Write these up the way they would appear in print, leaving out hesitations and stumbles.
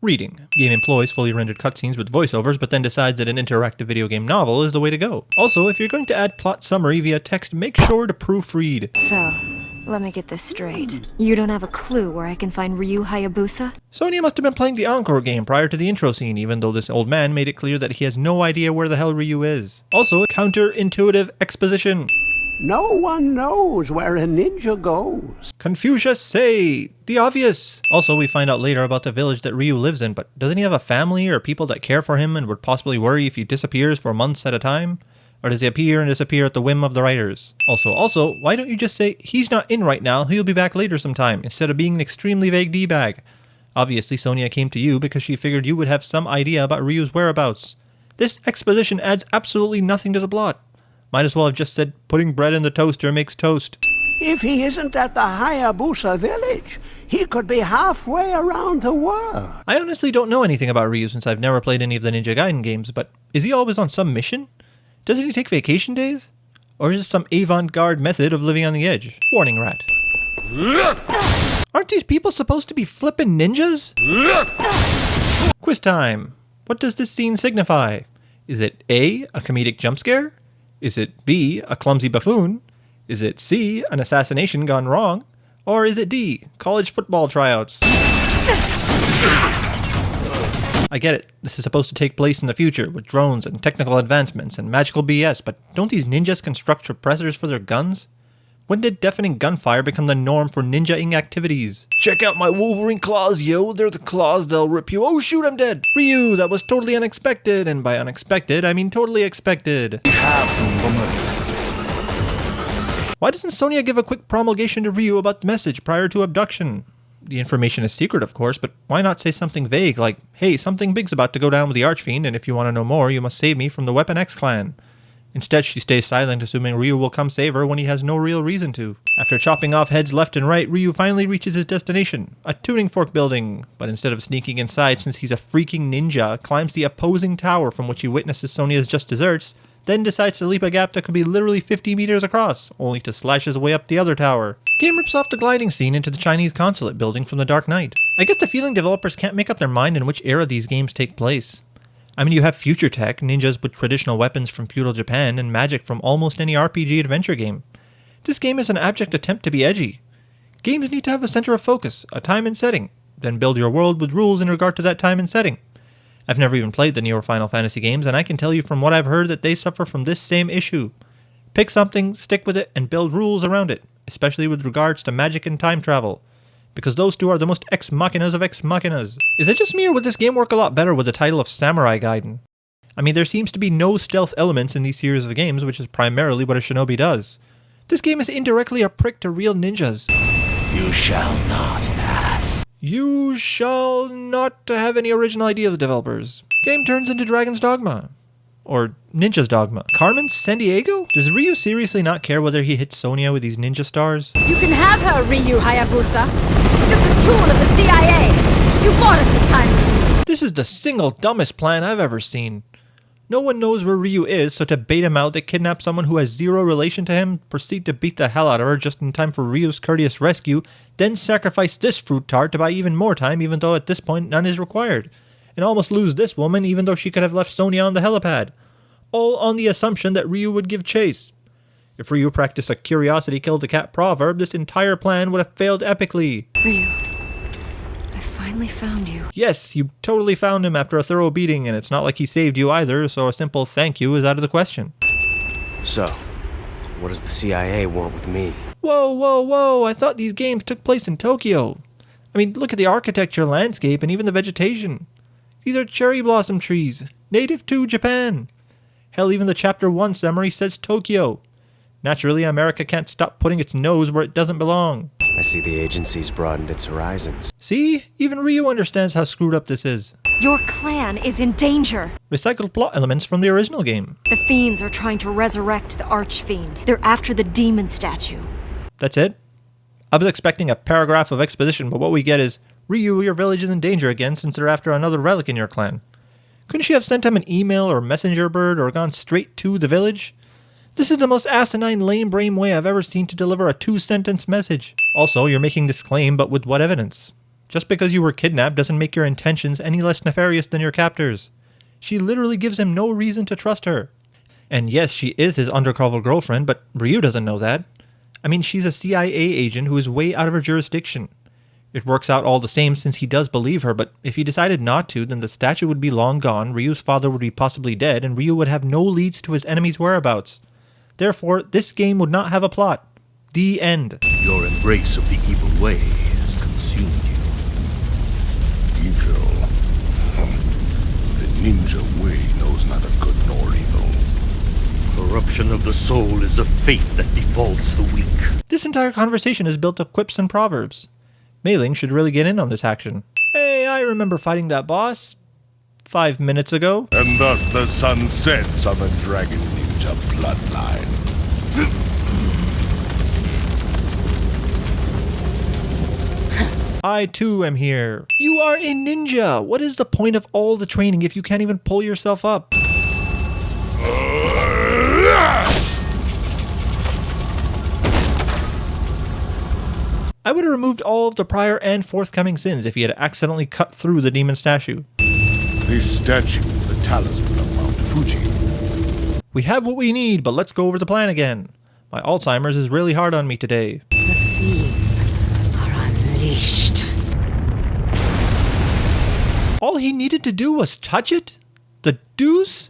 Reading. Game employs fully rendered cutscenes with voiceovers, but then decides that an interactive video game novel is the way to go. Also, if you're going to add plot summary via text, make sure to proofread. So, let me get this straight. You don't have a clue where I can find Ryu Hayabusa? Sonia must have been playing the Encore game prior to the intro scene, even though this old man made it clear that he has no idea where the hell Ryu is. Also, counterintuitive exposition. No one knows where a ninja goes. Confucius say the obvious. Also, we find out later about the village that Ryu lives in, but doesn't he have a family or people that care for him and would possibly worry if he disappears for months at a time? Or does he appear and disappear at the whim of the writers? Also, why don't you just say, he's not in right now, he'll be back later sometime, instead of being an extremely vague D-bag? Obviously, Sonia came to you because she figured you would have some idea about Ryu's whereabouts. This exposition adds absolutely nothing to the plot. Might as well have just said, putting bread in the toaster makes toast. If he isn't at the Hayabusa village, he could be halfway around the world. I honestly don't know anything about Ryu since I've never played any of the Ninja Gaiden games, but is he always on some mission? Doesn't he take vacation days? Or is this some avant-garde method of living on the edge? Warning rat. Aren't these people supposed to be flippin' ninjas? Quiz time. What does this scene signify? Is it A, a comedic jump scare? Is it B, a clumsy buffoon? Is it C, an assassination gone wrong? Or is it D, college football tryouts? I get it, this is supposed to take place in the future with drones and technical advancements and magical BS, but don't these ninjas construct suppressors for their guns? When did deafening gunfire become the norm for ninja-ing activities? Check out my Wolverine claws, yo, they're the claws that'll rip you. Oh shoot, I'm dead! Ryu, that was totally unexpected, and by unexpected, I mean totally expected. Why doesn't Sonia give a quick promulgation to Ryu about the message prior to abduction? The information is secret, of course, but why not say something vague like, hey, something big's about to go down with the Archfiend, and if you want to know more, you must save me from the Weapon X clan. Instead, she stays silent, assuming Ryu will come save her when he has no real reason to. After chopping off heads left and right, Ryu finally reaches his destination, a tuning fork building, but instead of sneaking inside since he's a freaking ninja, climbs the opposing tower from which he witnesses Sonia's just desserts, then decides to leap a gap that could be literally 50 meters across, only to slash his way up the other tower. Game rips off the gliding scene into the Chinese consulate building from The Dark Knight. I get the feeling developers can't make up their mind in which era these games take place. I mean, you have future tech, ninjas with traditional weapons from feudal Japan, and magic from almost any RPG adventure game. This game is an abject attempt to be edgy. Games need to have a center of focus, a time and setting, then build your world with rules in regard to that time and setting. I've never even played the newer Final Fantasy games, and I can tell you from what I've heard that they suffer from this same issue. Pick something, stick with it, and build rules around it, especially with regards to magic and time travel. Because those two are the most ex machinas of ex machinas. Is it just me, or would this game work a lot better with the title of Samurai Gaiden? I mean, there seems to be no stealth elements in these series of games, which is primarily what a shinobi does. This game is indirectly a prick to real ninjas. You shall not pass. You shall not have any original ideas, developers. Game turns into Dragon's Dogma. Or Ninja's Dogma. Carmen Sandiego? Does Ryu seriously not care whether he hits Sonia with these ninja stars? You can have her, Ryu Hayabusa. She's just a tool of the CIA. You bought us the time. This is the single dumbest plan I've ever seen. No one knows where Ryu is, so to bait him out, they kidnap someone who has zero relation to him, proceed to beat the hell out of her just in time for Ryu's courteous rescue, then sacrifice this fruit tart to buy even more time, even though at this point none is required, and almost lose this woman even though she could have left Sonia on the helipad. All on the assumption that Ryu would give chase. If Ryu practiced a curiosity killed the cat proverb, this entire plan would have failed epically. Ryu, I finally found you. Yes, you totally found him after a thorough beating, and it's not like he saved you either, so a simple thank you is out of the question. So, what does the CIA want with me? Whoa, I thought these games took place in Tokyo. I mean, look at the architecture, landscape, and even the vegetation. These are cherry blossom trees, native to Japan. Hell, even the Chapter 1 summary says Tokyo. Naturally, America can't stop putting its nose where it doesn't belong. I see the agency's broadened its horizons. See? Even Ryu understands how screwed up this is. Your clan is in danger. Recycled plot elements from the original game. The fiends are trying to resurrect the Archfiend. They're after the demon statue. That's it? I was expecting a paragraph of exposition, but what we get is, Ryu, your village is in danger again since they're after another relic in your clan. Couldn't she have sent him an email or messenger bird or gone straight to the village? This is the most asinine lame brain way I've ever seen to deliver a 2-sentence message. Also, you're making this claim, but with what evidence? Just because you were kidnapped doesn't make your intentions any less nefarious than your captors. She literally gives him no reason to trust her. And yes, she is his undercover girlfriend, but Ryu doesn't know that. I mean, she's a CIA agent who is way out of her jurisdiction. It works out all the same since he does believe her, but if he decided not to, then the statue would be long gone, Ryu's father would be possibly dead, and Ryu would have no leads to his enemy's whereabouts. Therefore, this game would not have a plot. The end. Your embrace of the evil way has consumed you. Evil? The ninja way knows neither good nor evil. Corruption of the soul is a fate that befalls the weak. This entire conversation is built of quips and proverbs. Mei Ling should really get in on this action. Hey, I remember fighting that boss 5 minutes ago. And thus the sun sets on the Dragon Ninja bloodline. I too am here. You are a ninja. What is the point of all the training if you can't even pull yourself up? I would have removed all of the prior and forthcoming sins if he had accidentally cut through the demon statue. This statue is the talisman of Mount Fuji. We have what we need, but let's go over the plan again. My Alzheimer's is really hard on me today. The fiends are unleashed. All he needed to do was touch it? The deuce?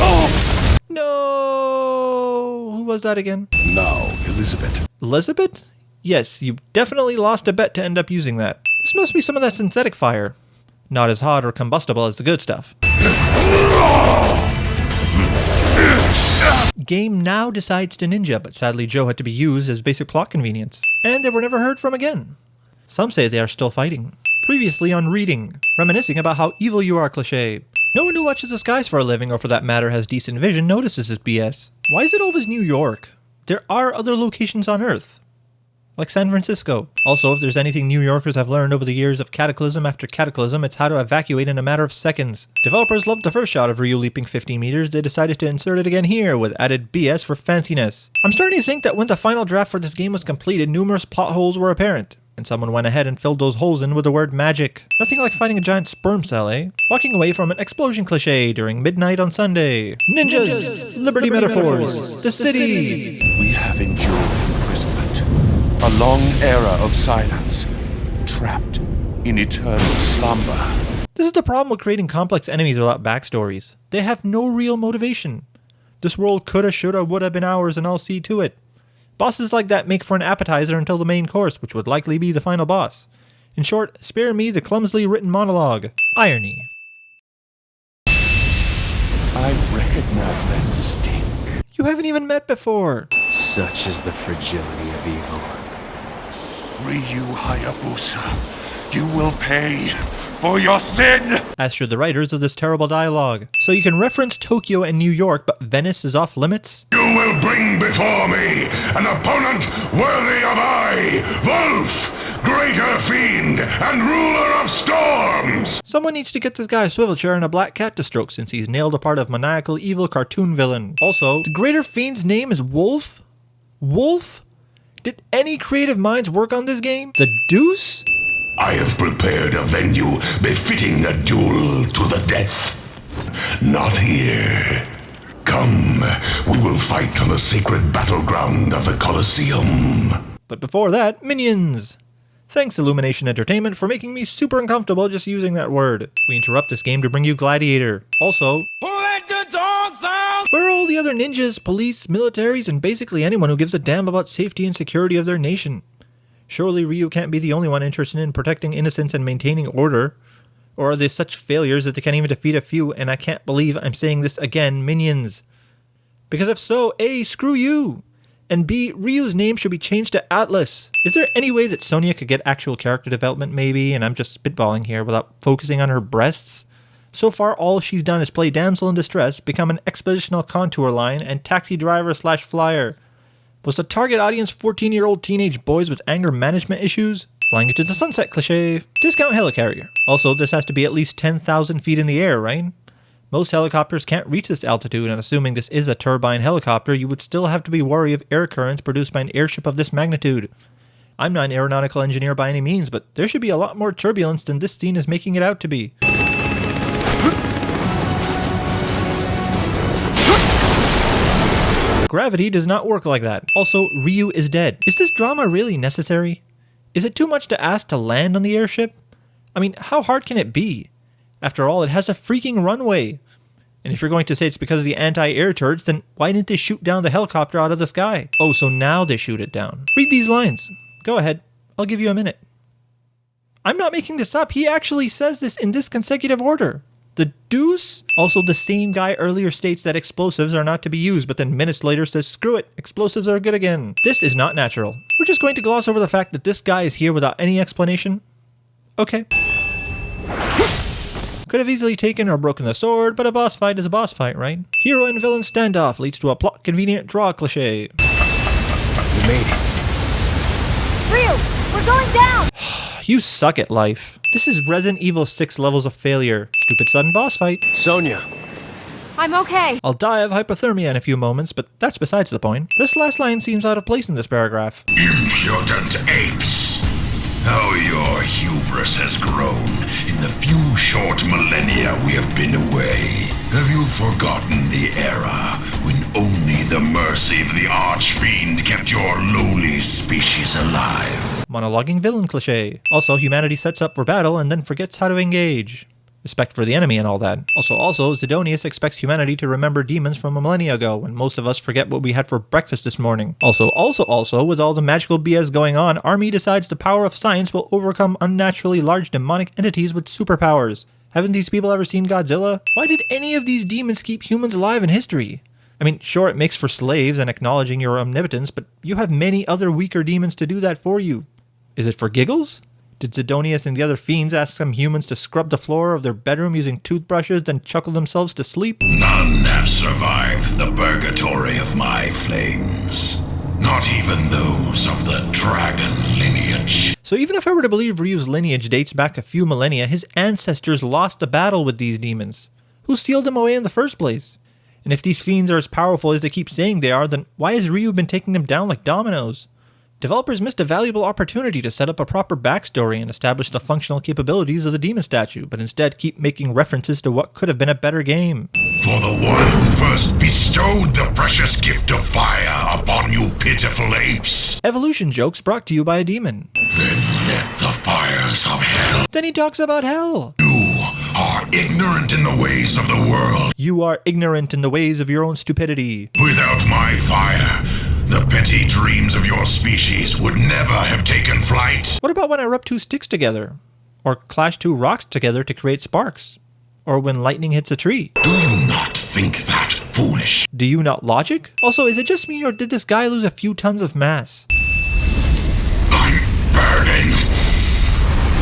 Oh! No! Who was that again? Now, Elizabeth. Elizabeth? Yes, you definitely lost a bet to end up using that. This must be some of that synthetic fire. Not as hot or combustible as the good stuff. Game now decides to ninja, but sadly Joe had to be used as basic plot convenience. And they were never heard from again. Some say they are still fighting. Previously on Reading, reminiscing about how evil you are cliché. No one who watches the skies for a living, or for that matter has decent vision, notices this BS. Why is it always New York? There are other locations on Earth. Like San Francisco. Also, if there's anything New Yorkers have learned over the years of cataclysm after cataclysm, it's how to evacuate in a matter of seconds. Developers loved the first shot of Ryu leaping 15 meters, they decided to insert it again here, with added BS for fanciness. I'm starting to think that when the final draft for this game was completed, numerous plot holes were apparent. And someone went ahead and filled those holes in with the word magic. Nothing like fighting a giant sperm cell, eh? Walking away from an explosion cliché during midnight on Sunday. Ninjas! Liberty metaphors! The city! We have endured imprisonment. A long era of silence. Trapped in eternal slumber. This is the problem with creating complex enemies without backstories. They have no real motivation. This world coulda, shoulda, woulda been ours and I'll see to it. Bosses like that make for an appetizer until the main course, which would likely be the final boss. In short, spare me the clumsily written monologue. Irony. I recognize that stink. You haven't even met before. Such is the fragility of evil. Ryu Hayabusa, you will pay for your sin! As should the writers of this terrible dialogue. So you can reference Tokyo and New York, but Venice is off limits? You will bring before me an opponent worthy of I, Wolf, greater fiend and ruler of storms! Someone needs to get this guy a swivel chair and a black cat to stroke since he's nailed a part of maniacal evil cartoon villain. Also, the greater fiend's name is Wolf? Wolf? Did any creative minds work on this game? The deuce? I have prepared a venue befitting a duel to the death. Not here. Come, we will fight on the sacred battleground of the Colosseum. But before that, minions! Thanks Illumination Entertainment for making me super uncomfortable just using that word. We interrupt this game to bring you Gladiator. Also, who let the dogs out? Where are all the other ninjas, police, militaries, and basically anyone who gives a damn about safety and security of their nation? Surely Ryu can't be the only one interested in protecting innocence and maintaining order. Or are they such failures that they can't even defeat a few, and I can't believe I'm saying this again, minions? Because if so, A, screw you! And B, Ryu's name should be changed to Atlas. Is there any way that Sonia could get actual character development maybe, and I'm just spitballing here, without focusing on her breasts? So far all she's done is play damsel in distress, become an expositional contour line, and taxi driver / flyer. Was the target audience 14-year-old teenage boys with anger management issues? Flying into the sunset cliché. Discount helicarrier. Also, this has to be at least 10,000 feet in the air, right? Most helicopters can't reach this altitude, and assuming this is a turbine helicopter, you would still have to be wary of air currents produced by an airship of this magnitude. I'm not an aeronautical engineer by any means, but there should be a lot more turbulence than this scene is making it out to be. Gravity does not work like that. Also, Ryu is dead. Is this drama really necessary? Is it too much to ask to land on the airship? I mean, how hard can it be? After all, it has a freaking runway. And if you're going to say it's because of the anti-air turrets, then why didn't they shoot down the helicopter out of the sky? Oh, so now they shoot it down. Read these lines. Go ahead. I'll give you a minute. I'm not making this up. He actually says this in this consecutive order. The deuce? Also, the same guy earlier states that explosives are not to be used, but then minutes later says, screw it, explosives are good again. This is not natural. We're just going to gloss over the fact that this guy is here without any explanation. Okay. Could have easily taken or broken the sword, but a boss fight is a boss fight, right? Hero and villain standoff leads to a plot convenient draw cliche. You made it. Ryu, we're going down! You suck at life. This is Resident Evil 6 levels of failure. Stupid sudden boss fight. Sonia. I'm okay. I'll die of hypothermia in a few moments, but that's besides the point. This last line seems out of place in this paragraph. Impudent apes! How your hubris has grown in the few short millennia we have been away. Have you forgotten the era when only the mercy of the Archfiend kept your lowly species alive? Monologuing villain cliche. Also, humanity sets up for battle and then forgets how to engage. Respect for the enemy and all that. Also, Zidonius expects humanity to remember demons from a millennia ago when most of us forget what we had for breakfast this morning. Also, with all the magical BS going on, Army decides the power of science will overcome unnaturally large demonic entities with superpowers. Haven't these people ever seen Godzilla? Why did any of these demons keep humans alive in history? I mean, sure, it makes for slaves and acknowledging your omnipotence, but you have many other weaker demons to do that for you. Is it for giggles? Did Zidonius and the other fiends ask some humans to scrub the floor of their bedroom using toothbrushes, then chuckle themselves to sleep? None have survived the purgatory of my flames. Not even those of the dragon lineage. So even if I were to believe Ryu's lineage dates back a few millennia, his ancestors lost the battle with these demons. Who sealed them away in the first place? And if these fiends are as powerful as they keep saying they are, then why has Ryu been taking them down like dominoes? Developers missed a valuable opportunity to set up a proper backstory and establish the functional capabilities of the demon statue, but instead keep making references to what could have been a better game. For the one who first bestowed the precious gift of fire upon you pitiful apes. Evolution jokes brought to you by a demon. Then let the fires of hell. Then he talks about hell. You are ignorant in the ways of the world. You are ignorant in the ways of your own stupidity. Without my fire, the petty dreams of your species would never have taken flight. What about when I rub two sticks together? Or clash two rocks together to create sparks? Or when lightning hits a tree? Do you not think that foolish? Do you not logic? Also, is it just me or did this guy lose a few tons of mass? I'm burning.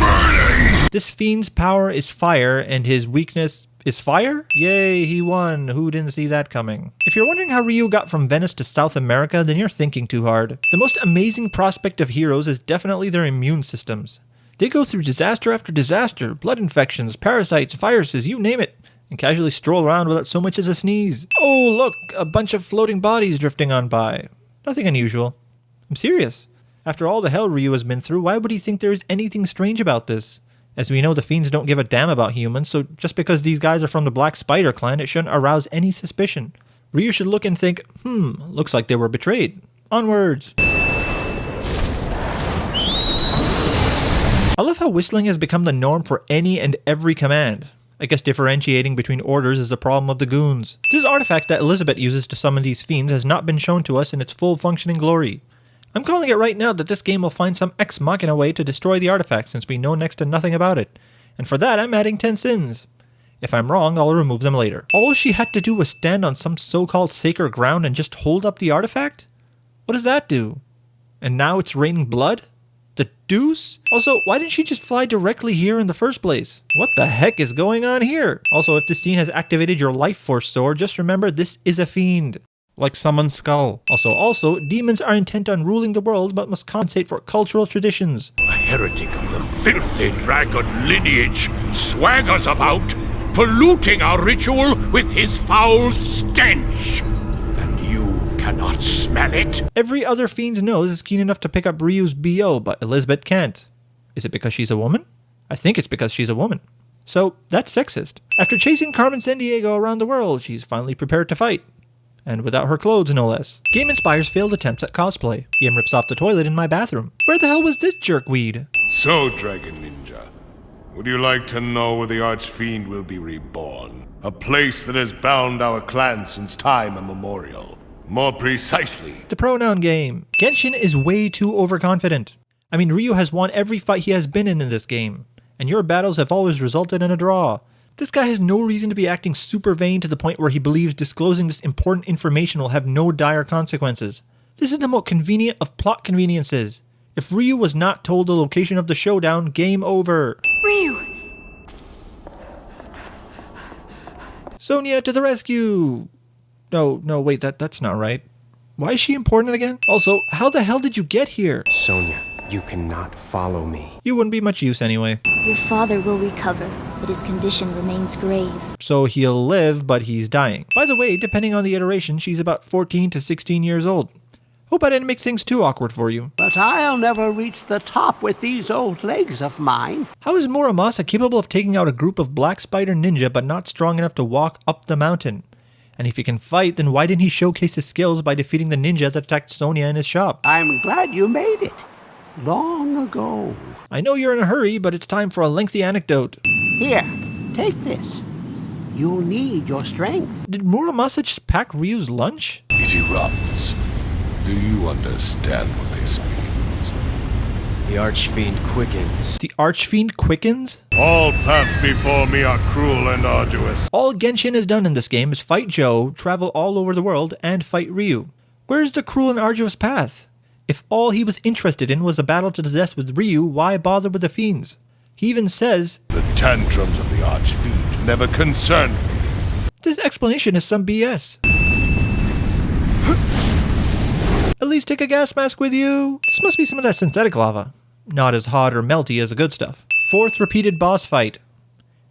Burning! This fiend's power is fire and his weakness is fire? Yay, he won. Who didn't see that coming? If you're wondering how Ryu got from Venice to South America, then you're thinking too hard. The most amazing prospect of heroes is definitely their immune systems. They go through disaster after disaster, blood infections, parasites, viruses, you name it, and casually stroll around without so much as a sneeze. Oh, look, a bunch of floating bodies drifting on by. Nothing unusual. I'm serious. After all the hell Ryu has been through, why would he think there is anything strange about this? As we know, the fiends don't give a damn about humans, so just because these guys are from the Black Spider clan, it shouldn't arouse any suspicion. Ryu should look and think, looks like they were betrayed. Onwards! I love how whistling has become the norm for any and every command. I guess differentiating between orders is the problem of the goons. This artifact that Elizabeth uses to summon these fiends has not been shown to us in its full functioning glory. I'm calling it right now that this game will find some ex machina way to destroy the artifact since we know next to nothing about it. And for that, I'm adding 10 sins. If I'm wrong, I'll remove them later. All she had to do was stand on some so-called sacred ground and just hold up the artifact? What does that do? And now it's raining blood? The deuce? Also, why didn't she just fly directly here in the first place? What the heck is going on here? Also, if this scene has activated your life force sword, just remember this is a fiend. Like someone's skull. Also, demons are intent on ruling the world but must compensate for cultural traditions. A heretic of the filthy dragon lineage swaggers about, polluting our ritual with his foul stench. And you cannot smell it? Every other fiend's nose is keen enough to pick up Ryu's BO, but Elizabeth can't. Is it because she's a woman? I think it's because she's a woman. So, that's sexist. After chasing Carmen Sandiego around the world, she's finally prepared to fight. And without her clothes, no less. Game inspires failed attempts at cosplay. Game rips off the toilet in my bathroom. Where the hell was this jerkweed? So, Dragon Ninja, would you like to know where the Archfiend will be reborn? A place that has bound our clan since time immemorial. More precisely, The pronoun game. Genshin is way too overconfident. I mean, Ryu has won every fight he has been in this game. And your battles have always resulted in a draw. This guy has no reason to be acting super vain to the point where he believes disclosing this important information will have no dire consequences. This is the most convenient of plot conveniences. If Ryu was not told the location of the showdown, game over. Ryu! Sonia to the rescue! No, wait, that's not right. Why is she important again? Also, how the hell did you get here? Sonia, you cannot follow me. You wouldn't be much use anyway. Your father will recover, but his condition remains grave. So he'll live, but he's dying. By the way, depending on the iteration, she's about 14 to 16 years old. Hope I didn't make things too awkward for you. But I'll never reach the top with these old legs of mine. How is Muramasa capable of taking out a group of black spider ninja but not strong enough to walk up the mountain? And if he can fight, then why didn't he showcase his skills by defeating the ninja that attacked Sonia in his shop? I'm glad you made it. Long ago. I know you're in a hurry, but it's time for a lengthy anecdote. Here, take this. You'll need your strength. Did Muramasa just pack Ryu's lunch? it erupts. Do you understand what this means? The Archfiend quickens. The Archfiend quickens? All paths before me are cruel and arduous. All Genshin has done in this game is fight Joe, travel all over the world, and fight Ryu. Where's the cruel and arduous path? If all he was interested in was a battle to the death with Ryu, why bother with the fiends? He even says, The tantrums of the Archfiend never concerned me. this explanation is some BS. At least take a gas mask with you. This must be some of that synthetic lava. Not as hot or melty as the good stuff. 4th repeated boss fight.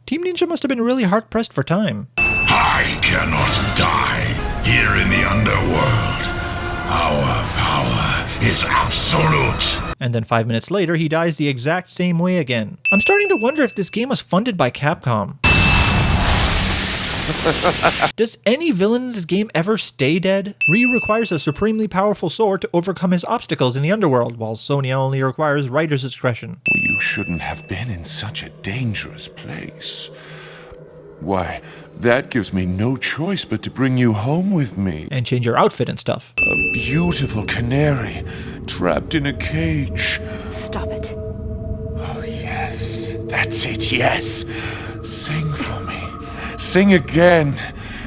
Team Ninja must have been really hard-pressed for time. I cannot die here in the underworld. Our power is absolute. And then 5 minutes later, he dies the exact same way again. I'm starting to wonder if this game was funded by Capcom. Does any villain in this game ever stay dead? Ryu requires a supremely powerful sword to overcome his obstacles in the underworld, while Sonia only requires writer's discretion. You shouldn't have been in such a dangerous place. Why, that gives me no choice but to bring you home with me. And change your outfit and stuff. A beautiful canary, trapped in a cage. Stop it. Oh, yes. That's it, yes. Sing for me. Sing again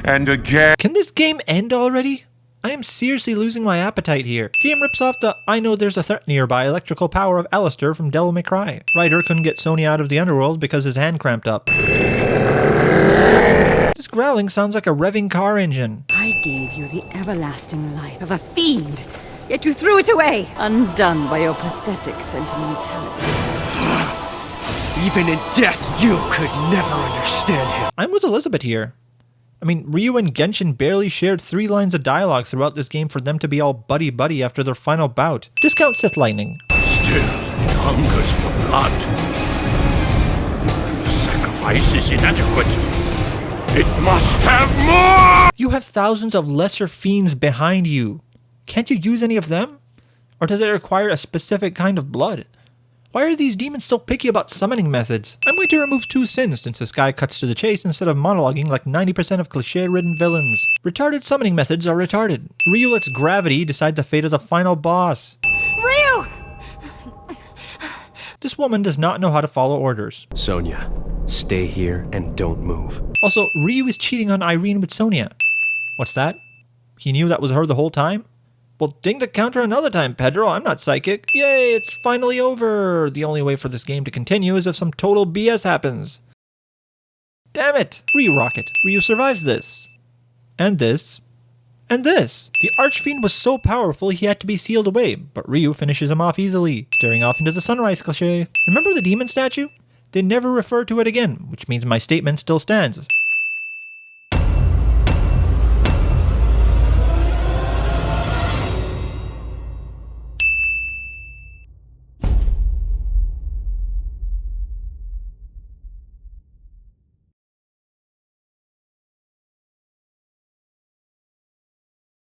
and again. Can this game end already? I am seriously losing my appetite here. Game rips off the I know there's a threat nearby electrical power of Alistair from Devil May Cry. Ryder couldn't get Sonya out of the underworld because his hand cramped up. This growling sounds like a revving car engine. I gave you the everlasting life of a fiend, yet you threw it away, undone by your pathetic sentimentality. Even in death, you could never understand him. I'm with Elizabeth here. I mean, Ryu and Genshin barely shared 3 lines of dialogue throughout this game for them to be all buddy-buddy after their final bout. Discount Sith Lightning. Still, it hungers for blood. The sacrifice is inadequate. It must have more! You have thousands of lesser fiends behind you. Can't you use any of them? Or does it require a specific kind of blood? Why are these demons so picky about summoning methods? I'm going to remove 2 sins since this guy cuts to the chase instead of monologuing like 90% of cliché-ridden villains. Retarded summoning methods are retarded. Ryu lets gravity decide the fate of the final boss. Ryu! This woman does not know how to follow orders. Sonia, stay here and don't move. Also, Ryu is cheating on Irene with Sonia. What's that? He knew that was her the whole time? Well, ding the counter another time, Pedro. I'm not psychic. Yay, it's finally over. The only way for this game to continue is if some total BS happens. Damn it. Ryu Rocket. Ryu survives this. And this. And this. The Archfiend was so powerful he had to be sealed away, but Ryu finishes him off easily, staring off into the sunrise cliché. Remember the demon statue? They never refer to it again, which means my statement still stands.